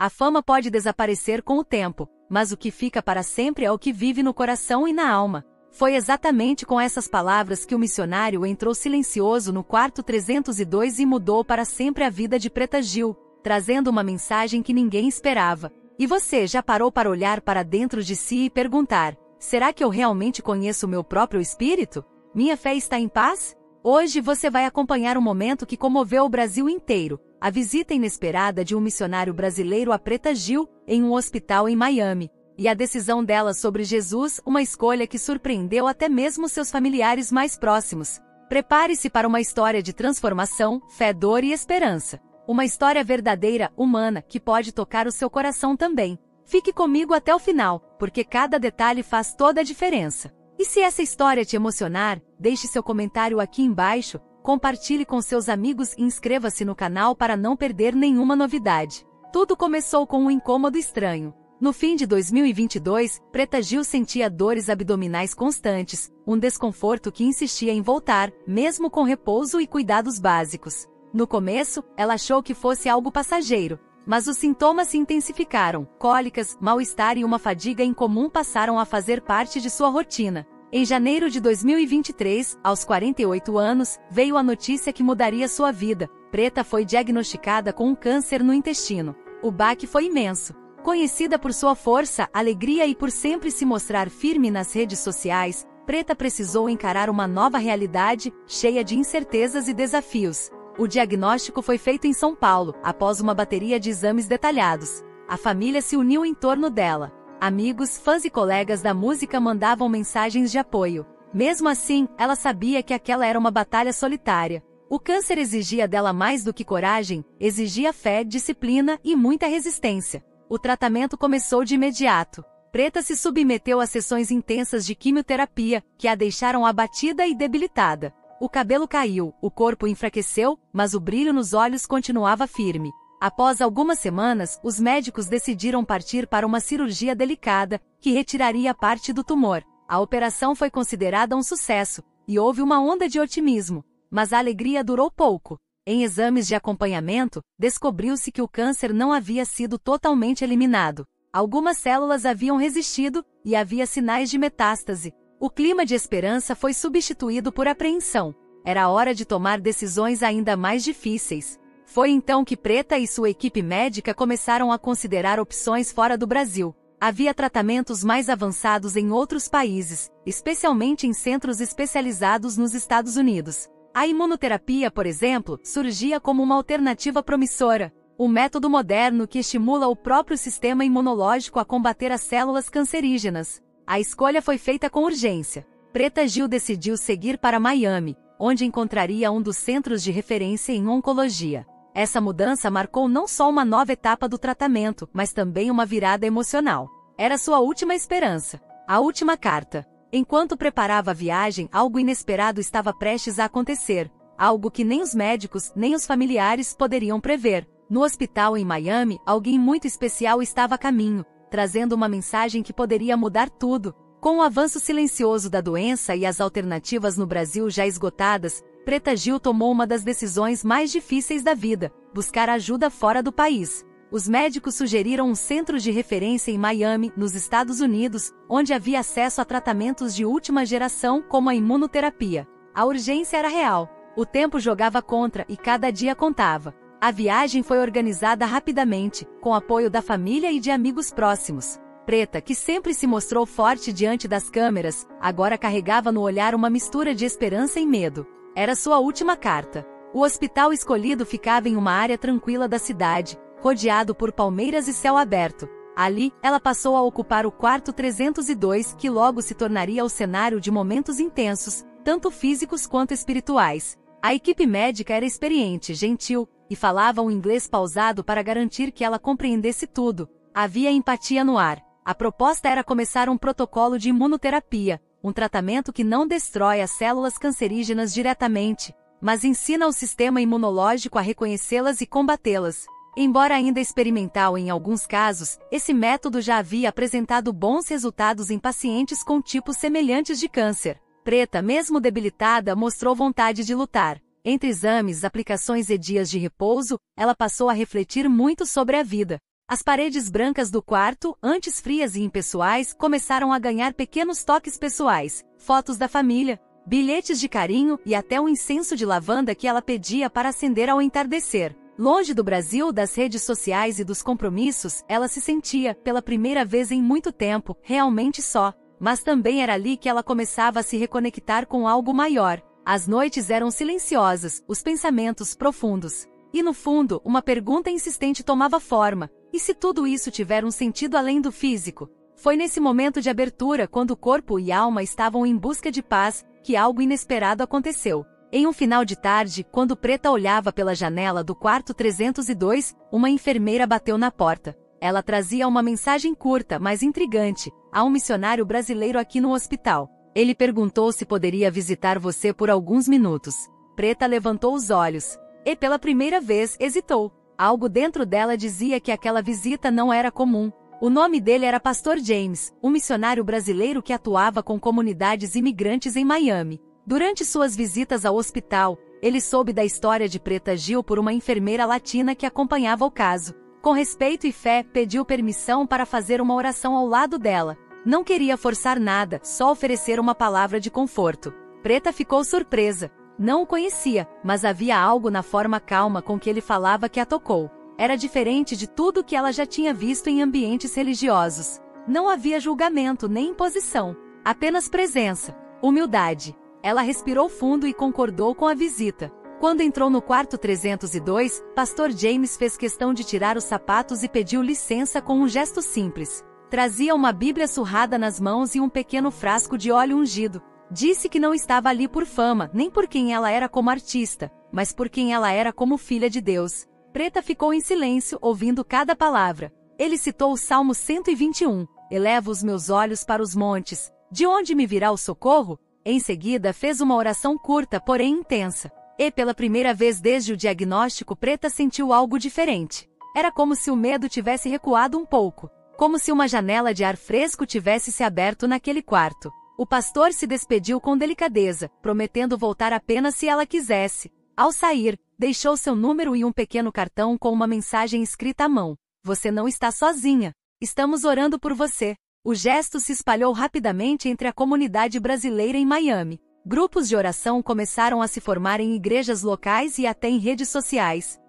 A fama pode desaparecer com o tempo, mas o que fica para sempre é o que vive no coração e na alma. Foi exatamente com essas palavras que o missionário entrou silencioso no quarto 302 e mudou para sempre a vida de Preta Gil, trazendo uma mensagem que ninguém esperava. E você já parou para olhar para dentro de si e perguntar: será que eu realmente conheço o meu próprio espírito? Minha fé está em paz? Hoje você vai acompanhar um momento que comoveu o Brasil inteiro: a visita inesperada de um missionário brasileiro a Preta Gil, em um hospital em Miami. E a decisão dela sobre Jesus, uma escolha que surpreendeu até mesmo seus familiares mais próximos. Prepare-se para uma história de transformação, fé, dor e esperança. Uma história verdadeira, humana, que pode tocar o seu coração também. Fique comigo até o final, porque cada detalhe faz toda a diferença. E se essa história te emocionar, deixe seu comentário aqui embaixo, compartilhe com seus amigos e inscreva-se no canal para não perder nenhuma novidade. Tudo começou com um incômodo estranho. No fim de 2022, Preta Gil sentia dores abdominais constantes, um desconforto que insistia em voltar, mesmo com repouso e cuidados básicos. No começo, ela achou que fosse algo passageiro, mas os sintomas se intensificaram. Cólicas, mal-estar e uma fadiga incomum passaram a fazer parte de sua rotina. Em janeiro de 2023, aos 48 anos, veio a notícia que mudaria sua vida. Preta foi diagnosticada com um câncer no intestino. O baque foi imenso. Conhecida por sua força, alegria e por sempre se mostrar firme nas redes sociais, Preta precisou encarar uma nova realidade, cheia de incertezas e desafios. O diagnóstico foi feito em São Paulo, após uma bateria de exames detalhados. A família se uniu em torno dela. Amigos, fãs e colegas da música mandavam mensagens de apoio. Mesmo assim, ela sabia que aquela era uma batalha solitária. O câncer exigia dela mais do que coragem, exigia fé, disciplina e muita resistência. O tratamento começou de imediato. Preta se submeteu a sessões intensas de quimioterapia, que a deixaram abatida e debilitada. O cabelo caiu, o corpo enfraqueceu, mas o brilho nos olhos continuava firme. Após algumas semanas, os médicos decidiram partir para uma cirurgia delicada, que retiraria parte do tumor. A operação foi considerada um sucesso, e houve uma onda de otimismo. Mas a alegria durou pouco. Em exames de acompanhamento, descobriu-se que o câncer não havia sido totalmente eliminado. Algumas células haviam resistido, e havia sinais de metástase. O clima de esperança foi substituído por apreensão. Era hora de tomar decisões ainda mais difíceis. Foi então que Preta e sua equipe médica começaram a considerar opções fora do Brasil. Havia tratamentos mais avançados em outros países, especialmente em centros especializados nos Estados Unidos. A imunoterapia, por exemplo, surgia como uma alternativa promissora. Um método moderno que estimula o próprio sistema imunológico a combater as células cancerígenas. A escolha foi feita com urgência. Preta Gil decidiu seguir para Miami, onde encontraria um dos centros de referência em oncologia. Essa mudança marcou não só uma nova etapa do tratamento, mas também uma virada emocional. Era sua última esperança. A última carta. Enquanto preparava a viagem, algo inesperado estava prestes a acontecer. Algo que nem os médicos, nem os familiares poderiam prever. No hospital em Miami, alguém muito especial estava a caminho, trazendo uma mensagem que poderia mudar tudo. Com o avanço silencioso da doença e as alternativas no Brasil já esgotadas, Preta Gil tomou uma das decisões mais difíceis da vida: buscar ajuda fora do país. Os médicos sugeriram um centro de referência em Miami, nos Estados Unidos, onde havia acesso a tratamentos de última geração como a imunoterapia. A urgência era real. O tempo jogava contra e cada dia contava. A viagem foi organizada rapidamente, com apoio da família e de amigos próximos. Preta, que sempre se mostrou forte diante das câmeras, agora carregava no olhar uma mistura de esperança e medo. Era sua última carta. O hospital escolhido ficava em uma área tranquila da cidade, rodeado por palmeiras e céu aberto. Ali, ela passou a ocupar o quarto 302, que logo se tornaria o cenário de momentos intensos, tanto físicos quanto espirituais. A equipe médica era experiente, gentil, e falava um inglês pausado para garantir que ela compreendesse tudo. Havia empatia no ar. A proposta era começar um protocolo de imunoterapia, um tratamento que não destrói as células cancerígenas diretamente, mas ensina o sistema imunológico a reconhecê-las e combatê-las. Embora ainda experimental em alguns casos, esse método já havia apresentado bons resultados em pacientes com tipos semelhantes de câncer. Preta, mesmo debilitada, mostrou vontade de lutar. Entre exames, aplicações e dias de repouso, ela passou a refletir muito sobre a vida. As paredes brancas do quarto, antes frias e impessoais, começaram a ganhar pequenos toques pessoais, fotos da família, bilhetes de carinho e até um incenso de lavanda que ela pedia para acender ao entardecer. Longe do Brasil, das redes sociais e dos compromissos, ela se sentia, pela primeira vez em muito tempo, realmente só. Mas também era ali que ela começava a se reconectar com algo maior. As noites eram silenciosas, os pensamentos profundos. E no fundo, uma pergunta insistente tomava forma: e se tudo isso tiver um sentido além do físico? Foi nesse momento de abertura, quando corpo e alma estavam em busca de paz, que algo inesperado aconteceu. Em um final de tarde, quando Preta olhava pela janela do quarto 302, uma enfermeira bateu na porta. Ela trazia uma mensagem curta, mas intrigante: há um missionário brasileiro aqui no hospital. Ele perguntou se poderia visitar você por alguns minutos. Preta levantou os olhos. E pela primeira vez hesitou. Algo dentro dela dizia que aquela visita não era comum. O nome dele era Pastor James, um missionário brasileiro que atuava com comunidades imigrantes em Miami. Durante suas visitas ao hospital, ele soube da história de Preta Gil por uma enfermeira latina que acompanhava o caso. Com respeito e fé, pediu permissão para fazer uma oração ao lado dela. Não queria forçar nada, só oferecer uma palavra de conforto. Preta ficou surpresa. Não o conhecia, mas havia algo na forma calma com que ele falava que a tocou. Era diferente de tudo que ela já tinha visto em ambientes religiosos. Não havia julgamento nem imposição, apenas presença, humildade. Ela respirou fundo e concordou com a visita. Quando entrou no quarto 302, Pastor James fez questão de tirar os sapatos e pediu licença com um gesto simples. Trazia uma Bíblia surrada nas mãos e um pequeno frasco de óleo ungido. Disse que não estava ali por fama, nem por quem ela era como artista, mas por quem ela era como filha de Deus. Preta ficou em silêncio, ouvindo cada palavra. Ele citou o Salmo 121. Elevo os meus olhos para os montes. De onde me virá o socorro? Em seguida fez uma oração curta, porém intensa. E pela primeira vez desde o diagnóstico, Preta sentiu algo diferente. Era como se o medo tivesse recuado um pouco. Como se uma janela de ar fresco tivesse se aberto naquele quarto. O pastor se despediu com delicadeza, prometendo voltar apenas se ela quisesse. Ao sair, deixou seu número e um pequeno cartão com uma mensagem escrita à mão. Você não está sozinha. Estamos orando por você. O gesto se espalhou rapidamente entre a comunidade brasileira em Miami. Grupos de oração começaram a se formar em igrejas locais e até em redes sociais.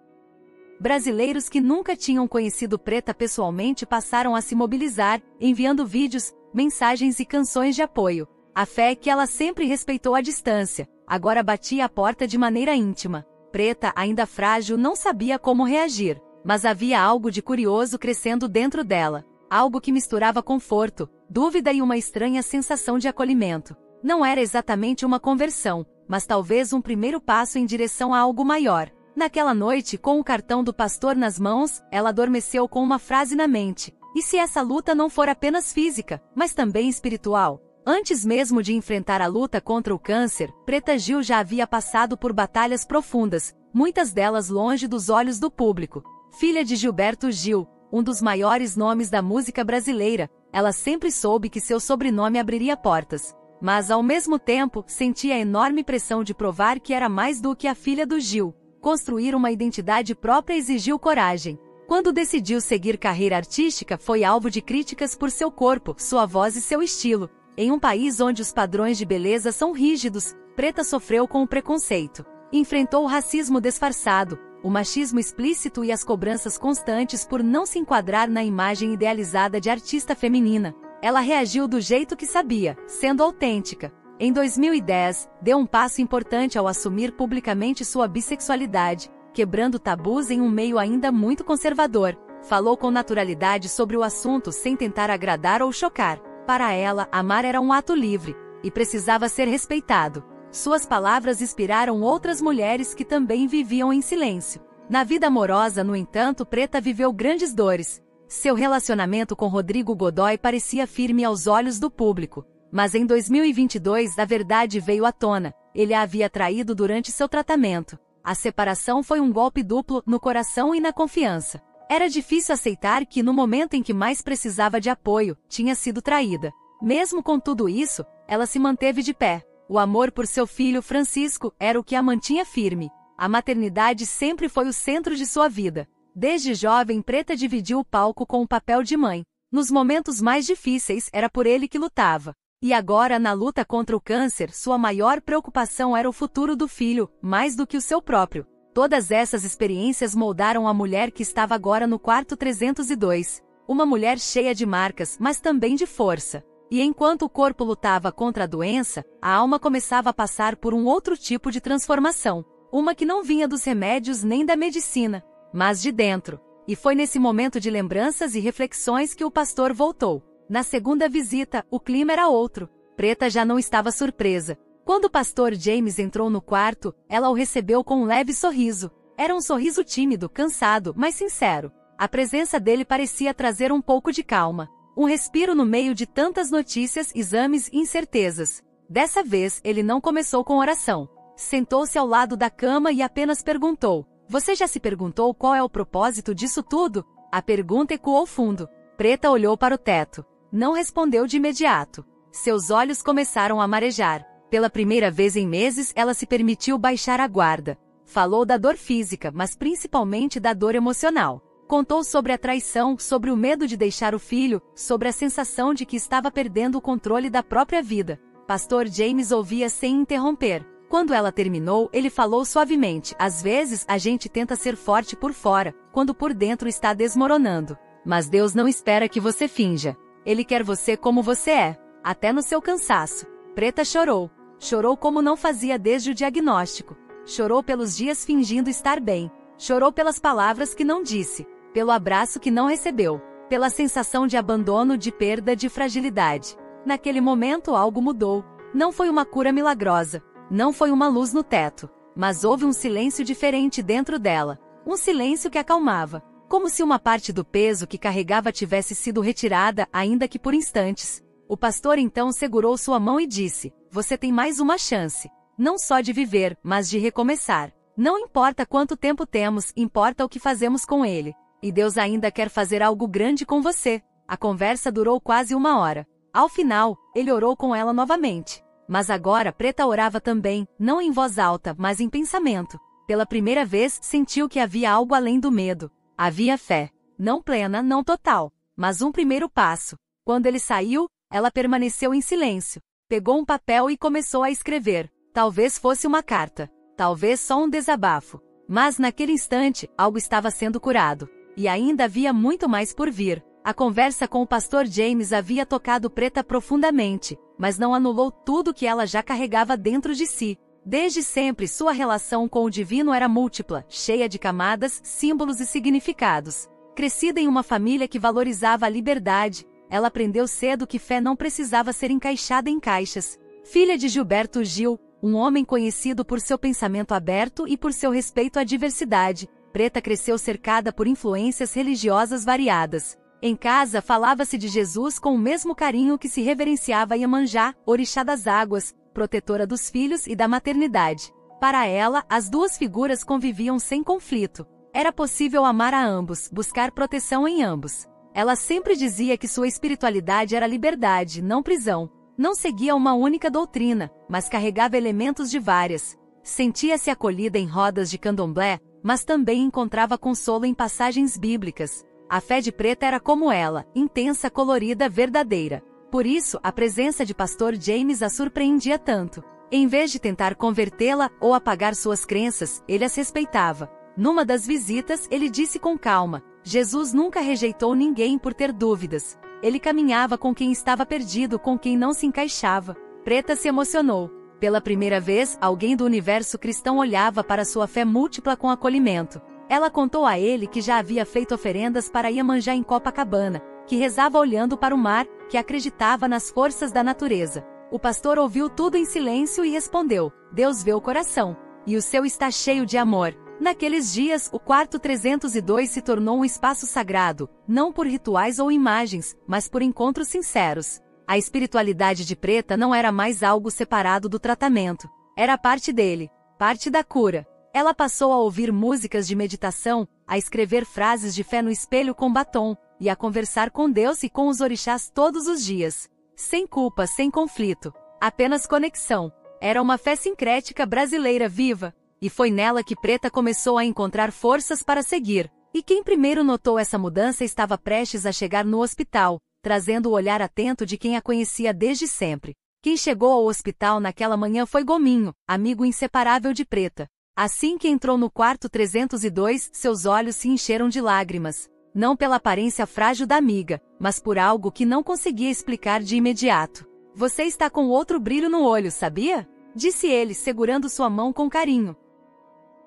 Brasileiros que nunca tinham conhecido Preta pessoalmente passaram a se mobilizar, enviando vídeos, mensagens e canções de apoio. A fé que ela sempre respeitou à distância, agora batia a porta de maneira íntima. Preta, ainda frágil, não sabia como reagir, mas havia algo de curioso crescendo dentro dela. Algo que misturava conforto, dúvida e uma estranha sensação de acolhimento. Não era exatamente uma conversão, mas talvez um primeiro passo em direção a algo maior. Naquela noite, com o cartão do pastor nas mãos, ela adormeceu com uma frase na mente: e se essa luta não for apenas física, mas também espiritual? Antes mesmo de enfrentar a luta contra o câncer, Preta Gil já havia passado por batalhas profundas, muitas delas longe dos olhos do público. Filha de Gilberto Gil, um dos maiores nomes da música brasileira, ela sempre soube que seu sobrenome abriria portas. Mas, ao mesmo tempo, sentia a enorme pressão de provar que era mais do que a filha do Gil. Construir uma identidade própria exigiu coragem. Quando decidiu seguir carreira artística, foi alvo de críticas por seu corpo, sua voz e seu estilo. Em um país onde os padrões de beleza são rígidos, Preta sofreu com o preconceito. Enfrentou o racismo disfarçado, o machismo explícito e as cobranças constantes por não se enquadrar na imagem idealizada de artista feminina. Ela reagiu do jeito que sabia, sendo autêntica. Em 2010, deu um passo importante ao assumir publicamente sua bissexualidade, quebrando tabus em um meio ainda muito conservador. Falou com naturalidade sobre o assunto sem tentar agradar ou chocar. Para ela, amar era um ato livre, e precisava ser respeitado. Suas palavras inspiraram outras mulheres que também viviam em silêncio. Na vida amorosa, no entanto, Preta viveu grandes dores. Seu relacionamento com Rodrigo Godoy parecia firme aos olhos do público. Mas em 2022 a verdade veio à tona. Ele a havia traído durante seu tratamento. A separação foi um golpe duplo, no coração e na confiança. Era difícil aceitar que, no momento em que mais precisava de apoio, tinha sido traída. Mesmo com tudo isso, ela se manteve de pé. O amor por seu filho Francisco era o que a mantinha firme. A maternidade sempre foi o centro de sua vida. Desde jovem, Preta dividiu o palco com o papel de mãe. Nos momentos mais difíceis, era por ele que lutava. E agora, na luta contra o câncer, sua maior preocupação era o futuro do filho, mais do que o seu próprio. Todas essas experiências moldaram a mulher que estava agora no quarto 302. Uma mulher cheia de marcas, mas também de força. E enquanto o corpo lutava contra a doença, a alma começava a passar por um outro tipo de transformação. Uma que não vinha dos remédios nem da medicina, mas de dentro. E foi nesse momento de lembranças e reflexões que o pastor voltou. Na segunda visita, o clima era outro. Preta já não estava surpresa. Quando o pastor James entrou no quarto, ela o recebeu com um leve sorriso. Era um sorriso tímido, cansado, mas sincero. A presença dele parecia trazer um pouco de calma. Um respiro no meio de tantas notícias, exames e incertezas. Dessa vez, ele não começou com oração. Sentou-se ao lado da cama e apenas perguntou: "Você já se perguntou qual é o propósito disso tudo?" A pergunta ecoou fundo. Preta olhou para o teto. Não respondeu de imediato. Seus olhos começaram a marejar. Pela primeira vez em meses, ela se permitiu baixar a guarda. Falou da dor física, mas principalmente da dor emocional. Contou sobre a traição, sobre o medo de deixar o filho, sobre a sensação de que estava perdendo o controle da própria vida. Pastor James ouvia sem interromper. Quando ela terminou, ele falou suavemente: "Às vezes, a gente tenta ser forte por fora, quando por dentro está desmoronando. Mas Deus não espera que você finja. Ele quer você como você é, até no seu cansaço." Preta chorou. Chorou como não fazia desde o diagnóstico. Chorou pelos dias fingindo estar bem. Chorou pelas palavras que não disse. Pelo abraço que não recebeu. Pela sensação de abandono, de perda, de fragilidade. Naquele momento algo mudou. Não foi uma cura milagrosa. Não foi uma luz no teto. Mas houve um silêncio diferente dentro dela. Um silêncio que acalmava. Como se uma parte do peso que carregava tivesse sido retirada, ainda que por instantes. O pastor então segurou sua mão e disse: "Você tem mais uma chance. Não só de viver, mas de recomeçar. Não importa quanto tempo temos, importa o que fazemos com ele. E Deus ainda quer fazer algo grande com você." A conversa durou quase 1 hora. Ao final, ele orou com ela novamente. Mas agora Preta orava também, não em voz alta, mas em pensamento. Pela primeira vez, sentiu que havia algo além do medo. Havia fé. Não plena, não total, mas um primeiro passo. Quando ele saiu, ela permaneceu em silêncio. Pegou um papel e começou a escrever. Talvez fosse uma carta. Talvez só um desabafo. Mas naquele instante, algo estava sendo curado. E ainda havia muito mais por vir. A conversa com o pastor James havia tocado Preta profundamente, mas não anulou tudo que ela já carregava dentro de si. Desde sempre, sua relação com o divino era múltipla, cheia de camadas, símbolos e significados. Crescida em uma família que valorizava a liberdade, ela aprendeu cedo que fé não precisava ser encaixada em caixas. Filha de Gilberto Gil, um homem conhecido por seu pensamento aberto e por seu respeito à diversidade, Preta cresceu cercada por influências religiosas variadas. Em casa, falava-se de Jesus com o mesmo carinho que se reverenciava Iemanjá, orixá das águas, protetora dos filhos e da maternidade. Para ela, as duas figuras conviviam sem conflito. Era possível amar a ambos, buscar proteção em ambos. Ela sempre dizia que sua espiritualidade era liberdade, não prisão. Não seguia uma única doutrina, mas carregava elementos de várias. Sentia-se acolhida em rodas de candomblé, mas também encontrava consolo em passagens bíblicas. A fé de Preta era como ela, intensa, colorida, verdadeira. Por isso, a presença de pastor James a surpreendia tanto. Em vez de tentar convertê-la ou apagar suas crenças, ele as respeitava. Numa das visitas, ele disse com calma: Jesus nunca rejeitou ninguém por ter dúvidas. Ele caminhava com quem estava perdido, com quem não se encaixava. Preta se emocionou. Pela primeira vez, alguém do universo cristão olhava para sua fé múltipla com acolhimento. Ela contou a ele que já havia feito oferendas para Iemanjá em Copacabana, que rezava olhando para o mar, que acreditava nas forças da natureza. O pastor ouviu tudo em silêncio e respondeu: Deus vê o coração, e o seu está cheio de amor. Naqueles dias, o quarto 302 se tornou um espaço sagrado, não por rituais ou imagens, mas por encontros sinceros. A espiritualidade de Preta não era mais algo separado do tratamento. Era parte dele, parte da cura. Ela passou a ouvir músicas de meditação, a escrever frases de fé no espelho com batom, e a conversar com Deus e com os orixás todos os dias. Sem culpa, sem conflito. Apenas conexão. Era uma fé sincrética brasileira viva. E foi nela que Preta começou a encontrar forças para seguir. E quem primeiro notou essa mudança estava prestes a chegar no hospital, trazendo o olhar atento de quem a conhecia desde sempre. Quem chegou ao hospital naquela manhã foi Gominho, amigo inseparável de Preta. Assim que entrou no quarto 302, seus olhos se encheram de lágrimas. Não pela aparência frágil da amiga, mas por algo que não conseguia explicar de imediato. Você está com outro brilho no olho, sabia? Disse ele, segurando sua mão com carinho.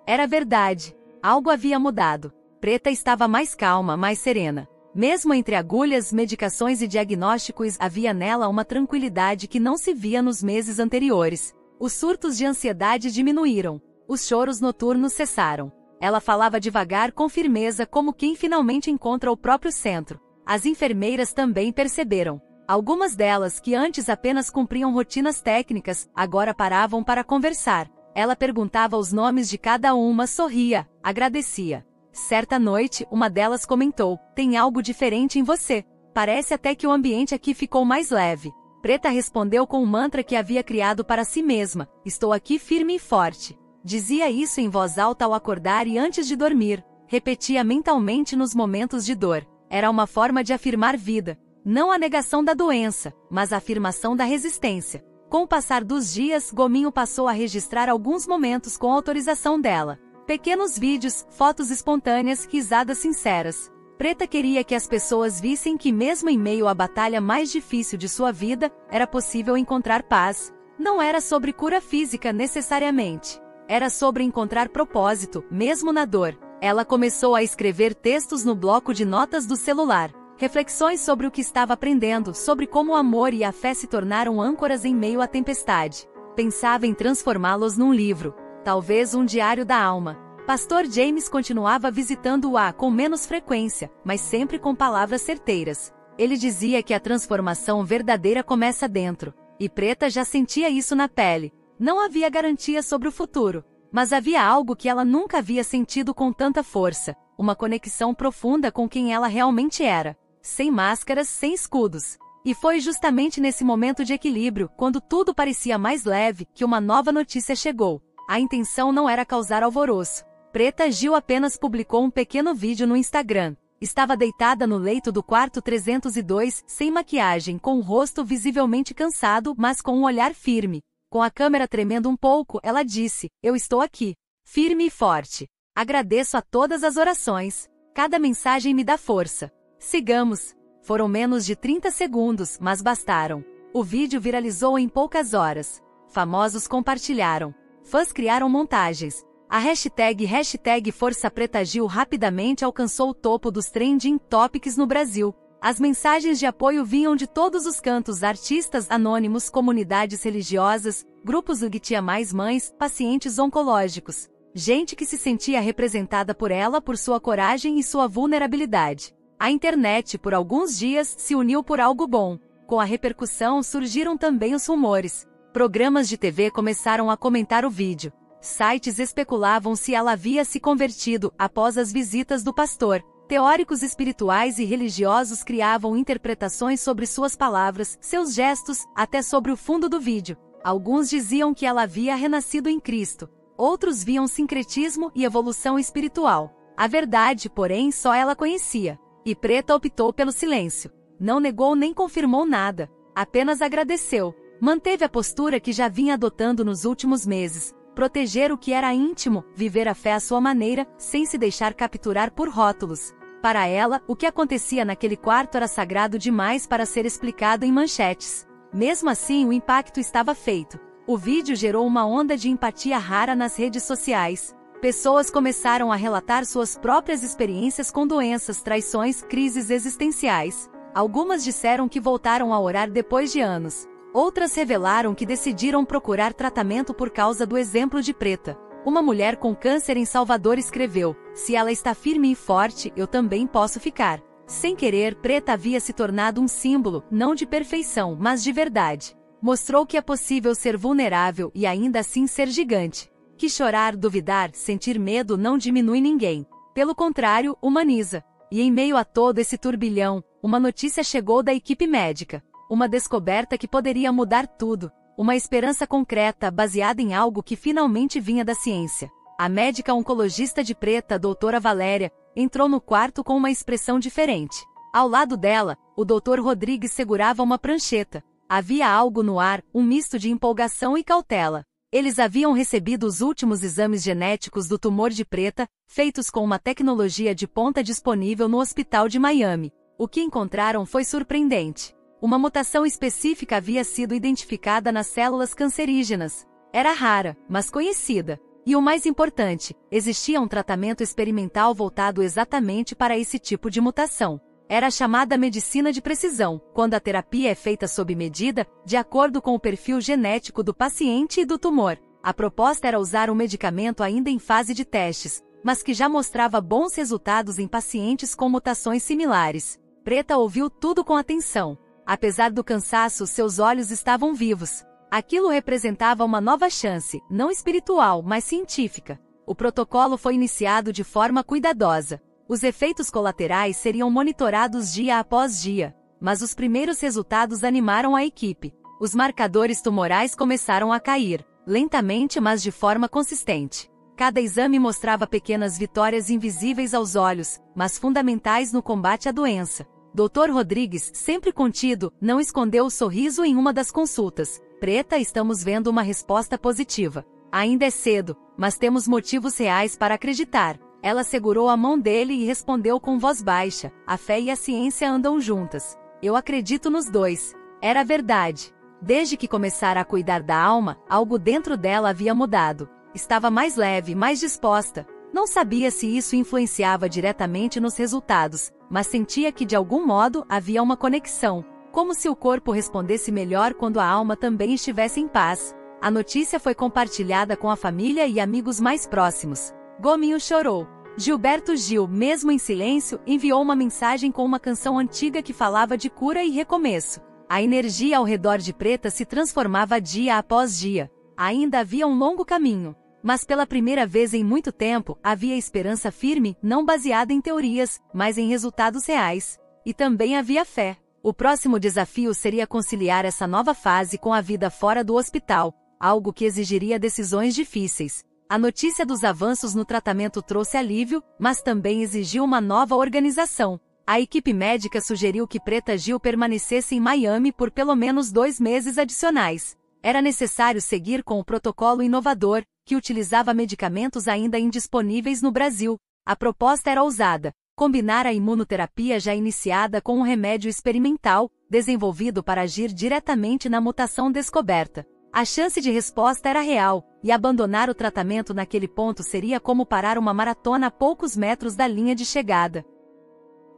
Era verdade. Algo havia mudado. Preta estava mais calma, mais serena. Mesmo entre agulhas, medicações e diagnósticos, havia nela uma tranquilidade que não se via nos meses anteriores. Os surtos de ansiedade diminuíram. Os choros noturnos cessaram. Ela falava devagar, com firmeza, como quem finalmente encontra o próprio centro. As enfermeiras também perceberam. Algumas delas, que antes apenas cumpriam rotinas técnicas, agora paravam para conversar. Ela perguntava os nomes de cada uma, sorria, agradecia. Certa noite, uma delas comentou: "Tem algo diferente em você. Parece até que o ambiente aqui ficou mais leve." Preta respondeu com um mantra que havia criado para si mesma: "Estou aqui firme e forte." Dizia isso em voz alta ao acordar e antes de dormir. Repetia mentalmente nos momentos de dor. Era uma forma de afirmar vida. Não a negação da doença, mas a afirmação da resistência. Com o passar dos dias, Gominho passou a registrar alguns momentos com autorização dela. Pequenos vídeos, fotos espontâneas, risadas sinceras. Preta queria que as pessoas vissem que mesmo em meio à batalha mais difícil de sua vida, era possível encontrar paz. Não era sobre cura física necessariamente. Era sobre encontrar propósito, mesmo na dor. Ela começou a escrever textos no bloco de notas do celular. Reflexões sobre o que estava aprendendo, sobre como o amor e a fé se tornaram âncoras em meio à tempestade. Pensava em transformá-los num livro, talvez um diário da alma. Pastor James continuava visitando-a com menos frequência, mas sempre com palavras certeiras. Ele dizia que a transformação verdadeira começa dentro, e Preta já sentia isso na pele. Não havia garantia sobre o futuro, mas havia algo que ela nunca havia sentido com tanta força, uma conexão profunda com quem ela realmente era. Sem máscaras, sem escudos. E foi justamente nesse momento de equilíbrio, quando tudo parecia mais leve, que uma nova notícia chegou. A intenção não era causar alvoroço. Preta Gil apenas publicou um pequeno vídeo no Instagram. Estava deitada no leito do quarto 302, sem maquiagem, com o rosto visivelmente cansado, mas com um olhar firme. Com a câmera tremendo um pouco, ela disse: "Eu estou aqui, firme e forte. Agradeço a todas as orações. Cada mensagem me dá força. Sigamos." Foram menos de 30 segundos, mas bastaram. O vídeo viralizou em poucas horas. Famosos compartilharam. Fãs criaram montagens. A hashtag Força Preta Gil rapidamente alcançou o topo dos trending topics no Brasil. As mensagens de apoio vinham de todos os cantos: artistas anônimos, comunidades religiosas, grupos do Tia Mais Mães, pacientes oncológicos. Gente que se sentia representada por ela por sua coragem e sua vulnerabilidade. A internet, por alguns dias, se uniu por algo bom. Com a repercussão surgiram também os rumores. Programas de TV começaram a comentar o vídeo. Sites especulavam se ela havia se convertido após as visitas do pastor. Teóricos espirituais e religiosos criavam interpretações sobre suas palavras, seus gestos, até sobre o fundo do vídeo. Alguns diziam que ela havia renascido em Cristo. Outros viam sincretismo e evolução espiritual. A verdade, porém, só ela conhecia. E Preta optou pelo silêncio. Não negou nem confirmou nada. Apenas agradeceu. Manteve a postura que já vinha adotando nos últimos meses. Proteger o que era íntimo, viver a fé à sua maneira, sem se deixar capturar por rótulos. Para ela, o que acontecia naquele quarto era sagrado demais para ser explicado em manchetes. Mesmo assim, o impacto estava feito. O vídeo gerou uma onda de empatia rara nas redes sociais. Pessoas começaram a relatar suas próprias experiências com doenças, traições, crises existenciais. Algumas disseram que voltaram a orar depois de anos. Outras revelaram que decidiram procurar tratamento por causa do exemplo de Preta. Uma mulher com câncer em Salvador escreveu: "Se ela está firme e forte, eu também posso ficar." Sem querer, Preta havia se tornado um símbolo, não de perfeição, mas de verdade. Mostrou que é possível ser vulnerável e ainda assim ser gigante. Que chorar, duvidar, sentir medo não diminui ninguém. Pelo contrário, humaniza. E em meio a todo esse turbilhão, uma notícia chegou da equipe médica. Uma descoberta que poderia mudar tudo. Uma esperança concreta, baseada em algo que finalmente vinha da ciência. A médica oncologista de Preta, doutora Valéria, entrou no quarto com uma expressão diferente. Ao lado dela, o Dr. Rodrigues segurava uma prancheta. Havia algo no ar, um misto de empolgação e cautela. Eles haviam recebido os últimos exames genéticos do tumor de Preta, feitos com uma tecnologia de ponta disponível no hospital de Miami. O que encontraram foi surpreendente. Uma mutação específica havia sido identificada nas células cancerígenas. Era rara, mas conhecida. E o mais importante, existia um tratamento experimental voltado exatamente para esse tipo de mutação. Era chamada medicina de precisão, quando a terapia é feita sob medida, de acordo com o perfil genético do paciente e do tumor. A proposta era usar um medicamento ainda em fase de testes, mas que já mostrava bons resultados em pacientes com mutações similares. Preta ouviu tudo com atenção. Apesar do cansaço, seus olhos estavam vivos. Aquilo representava uma nova chance, não espiritual, mas científica. O protocolo foi iniciado de forma cuidadosa. Os efeitos colaterais seriam monitorados dia após dia, mas os primeiros resultados animaram a equipe. Os marcadores tumorais começaram a cair, lentamente mas de forma consistente. Cada exame mostrava pequenas vitórias invisíveis aos olhos, mas fundamentais no combate à doença. Dr. Rodrigues, sempre contido, não escondeu o sorriso em uma das consultas. Preta, estamos vendo uma resposta positiva. Ainda é cedo, mas temos motivos reais para acreditar. Ela segurou a mão dele e respondeu com voz baixa: a fé e a ciência andam juntas. Eu acredito nos dois. Era verdade. Desde que começara a cuidar da alma, algo dentro dela havia mudado. Estava mais leve, mais disposta. Não sabia se isso influenciava diretamente nos resultados, mas sentia que de algum modo havia uma conexão, como se o corpo respondesse melhor quando a alma também estivesse em paz. A notícia foi compartilhada com a família e amigos mais próximos. Gominho chorou. Gilberto Gil, mesmo em silêncio, enviou uma mensagem com uma canção antiga que falava de cura e recomeço. A energia ao redor de Preta se transformava dia após dia. Ainda havia um longo caminho. Mas pela primeira vez em muito tempo, havia esperança firme, não baseada em teorias, mas em resultados reais. E também havia fé. O próximo desafio seria conciliar essa nova fase com a vida fora do hospital, algo que exigiria decisões difíceis. A notícia dos avanços no tratamento trouxe alívio, mas também exigiu uma nova organização. A equipe médica sugeriu que Preta Gil permanecesse em Miami por pelo menos 2 meses adicionais. Era necessário seguir com o protocolo inovador, que utilizava medicamentos ainda indisponíveis no Brasil. A proposta era ousada: combinar a imunoterapia já iniciada com um remédio experimental, desenvolvido para agir diretamente na mutação descoberta. A chance de resposta era real, e abandonar o tratamento naquele ponto seria como parar uma maratona a poucos metros da linha de chegada.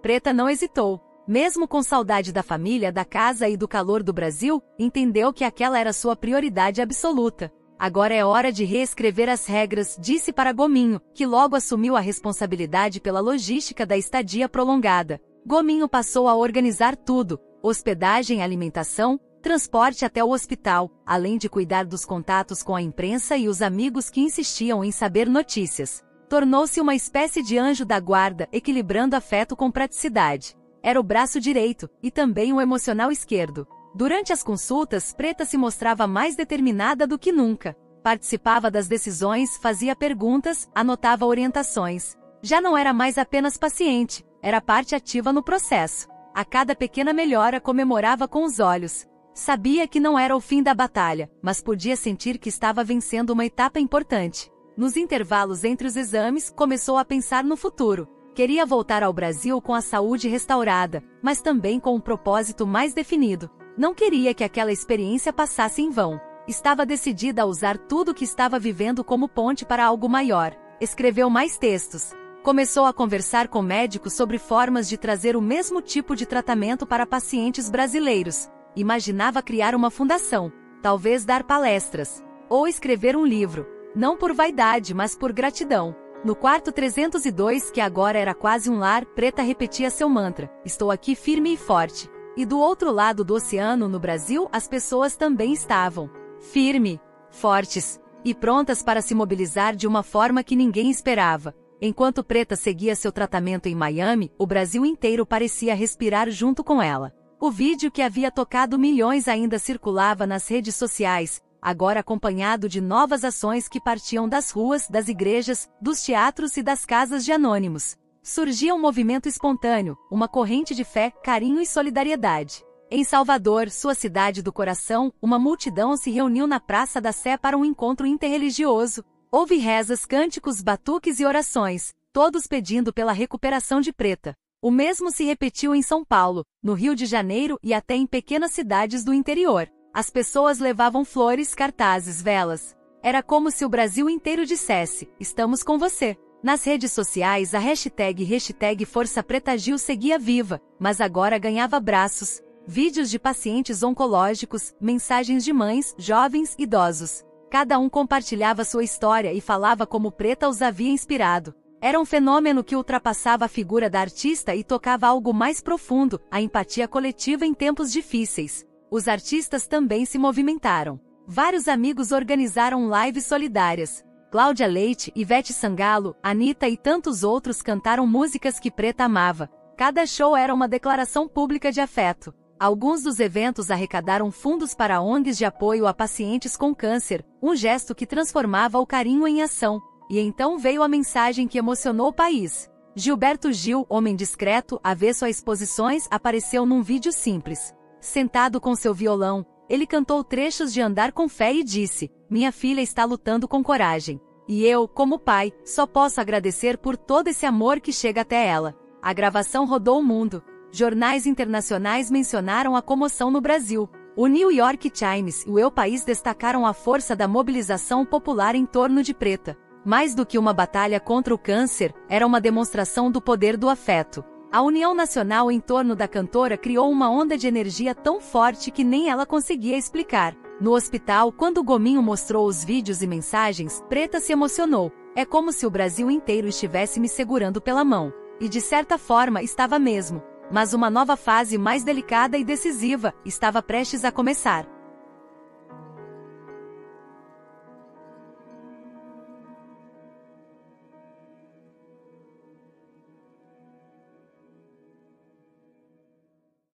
Preta não hesitou. Mesmo com saudade da família, da casa e do calor do Brasil, entendeu que aquela era sua prioridade absoluta. Agora é hora de reescrever as regras, disse para Gominho, que logo assumiu a responsabilidade pela logística da estadia prolongada. Gominho passou a organizar tudo: hospedagem, alimentação, transporte até o hospital, além de cuidar dos contatos com a imprensa e os amigos que insistiam em saber notícias. Tornou-se uma espécie de anjo da guarda, equilibrando afeto com praticidade. Era o braço direito, e também o emocional esquerdo. Durante as consultas, Preta se mostrava mais determinada do que nunca. Participava das decisões, fazia perguntas, anotava orientações. Já não era mais apenas paciente, era parte ativa no processo. A cada pequena melhora comemorava com os olhos. Sabia que não era o fim da batalha, mas podia sentir que estava vencendo uma etapa importante. Nos intervalos entre os exames, começou a pensar no futuro. Queria voltar ao Brasil com a saúde restaurada, mas também com um propósito mais definido. Não queria que aquela experiência passasse em vão. Estava decidida a usar tudo o que estava vivendo como ponte para algo maior. Escreveu mais textos. Começou a conversar com médicos sobre formas de trazer o mesmo tipo de tratamento para pacientes brasileiros. Imaginava criar uma fundação, talvez dar palestras, ou escrever um livro. Não por vaidade, mas por gratidão. No quarto 302, que agora era quase um lar, Preta repetia seu mantra: estou aqui firme e forte. E do outro lado do oceano, no Brasil, as pessoas também estavam firme, fortes e prontas para se mobilizar de uma forma que ninguém esperava. Enquanto Preta seguia seu tratamento em Miami, o Brasil inteiro parecia respirar junto com ela. O vídeo que havia tocado milhões ainda circulava nas redes sociais, agora acompanhado de novas ações que partiam das ruas, das igrejas, dos teatros e das casas de anônimos. Surgia um movimento espontâneo, uma corrente de fé, carinho e solidariedade. Em Salvador, sua cidade do coração, uma multidão se reuniu na Praça da Sé para um encontro interreligioso. Houve rezas, cânticos, batuques e orações, todos pedindo pela recuperação de Preta. O mesmo se repetiu em São Paulo, no Rio de Janeiro e até em pequenas cidades do interior. As pessoas levavam flores, cartazes, velas. Era como se o Brasil inteiro dissesse: estamos com você. Nas redes sociais a hashtag Força Preta Gil seguia viva, mas agora ganhava abraços, vídeos de pacientes oncológicos, mensagens de mães, jovens, idosos. Cada um compartilhava sua história e falava como Preta os havia inspirado. Era um fenômeno que ultrapassava a figura da artista e tocava algo mais profundo, a empatia coletiva em tempos difíceis. Os artistas também se movimentaram. Vários amigos organizaram lives solidárias. Cláudia Leite, Ivete Sangalo, Anitta e tantos outros cantaram músicas que Preta amava. Cada show era uma declaração pública de afeto. Alguns dos eventos arrecadaram fundos para ONGs de apoio a pacientes com câncer, um gesto que transformava o carinho em ação. E então veio a mensagem que emocionou o país. Gilberto Gil, homem discreto, avesso a exposições, apareceu num vídeo simples. Sentado com seu violão, ele cantou trechos de Andar com Fé e disse: minha filha está lutando com coragem. E eu, como pai, só posso agradecer por todo esse amor que chega até ela. A gravação rodou o mundo. Jornais internacionais mencionaram a comoção no Brasil. O New York Times e o El País destacaram a força da mobilização popular em torno de Preta. Mais do que uma batalha contra o câncer, era uma demonstração do poder do afeto. A união nacional em torno da cantora criou uma onda de energia tão forte que nem ela conseguia explicar. No hospital, quando Gominho mostrou os vídeos e mensagens, Preta se emocionou. É como se o Brasil inteiro estivesse me segurando pela mão. E de certa forma estava mesmo. Mas uma nova fase mais delicada e decisiva estava prestes a começar.